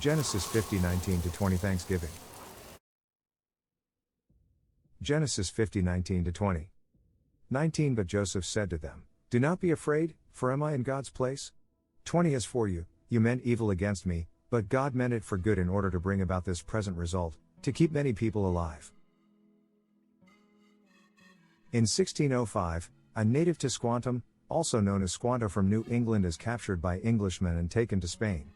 Genesis 50:19-20 Thanksgiving. Genesis 50:19-20. 19 But Joseph said to them, "Do not be afraid, for am I in God's place?" 20 As for you, you meant evil against me, but God meant it for good in order to bring about this present result, to keep many people alive. In 1605, a native to Squantum, also known as Squanto from New England, is captured by Englishmen and taken to Spain.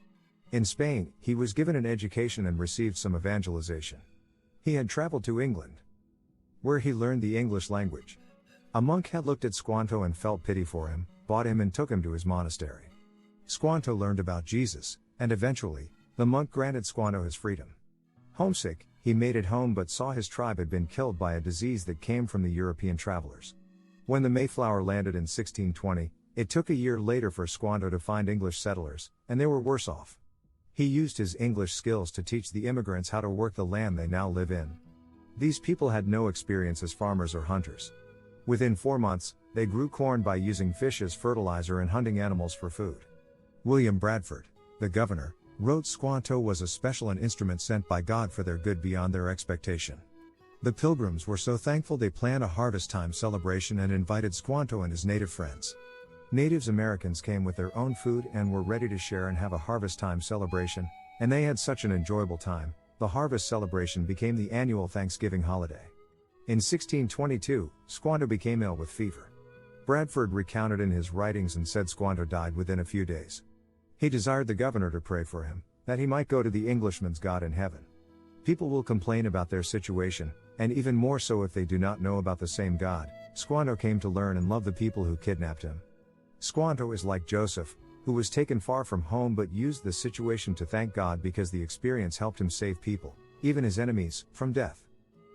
In Spain, he was given an education and received some evangelization. He had traveled to England, where he learned the English language. A monk had looked at Squanto and felt pity for him, bought him and took him to his monastery. Squanto learned about Jesus, and eventually, the monk granted Squanto his freedom. Homesick, he made it home but saw his tribe had been killed by a disease that came from the European travelers. When the Mayflower landed in 1620, it took a year later for Squanto to find English settlers, and they were worse off. He used his English skills to teach the immigrants how to work the land they now live in. These people had no experience as farmers or hunters. Within 4 months, they grew corn by using fish as fertilizer and hunting animals for food. William Bradford, the governor, wrote Squanto was a special and instrument sent by God for their good beyond their expectation. The Pilgrims were so thankful they planned a harvest time celebration and invited Squanto and his native friends. Native Americans came with their own food and were ready to share and have a harvest time celebration, and they had such an enjoyable time. The harvest celebration became the annual Thanksgiving holiday. In 1622, Squanto became ill with fever. Bradford recounted in his writings and said Squanto died within a few days. He desired the governor to pray for him, that he might go to the Englishman's God in heaven. People will complain about their situation, and even more so if they do not know about the same God. Squanto came to learn and love the people who kidnapped him. Squanto is like Joseph, who was taken far from home but used the situation to thank God because the experience helped him save people, even his enemies, from death.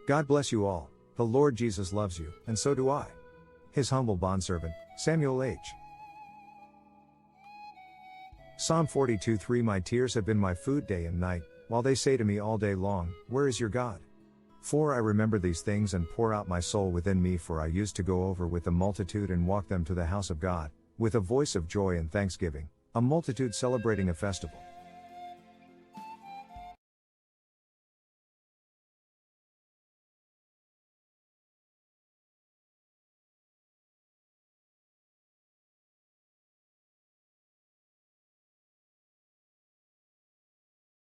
God bless you all. The Lord Jesus loves you, and so do I. His humble bondservant, Samuel H. Psalm 42:3 My tears have been my food day and night, while they say to me all day long, where is your God? For I remember these things and pour out my soul within me, for I used to go over with the multitude and walk them to the house of God, with a voice of joy and thanksgiving, a multitude celebrating a festival.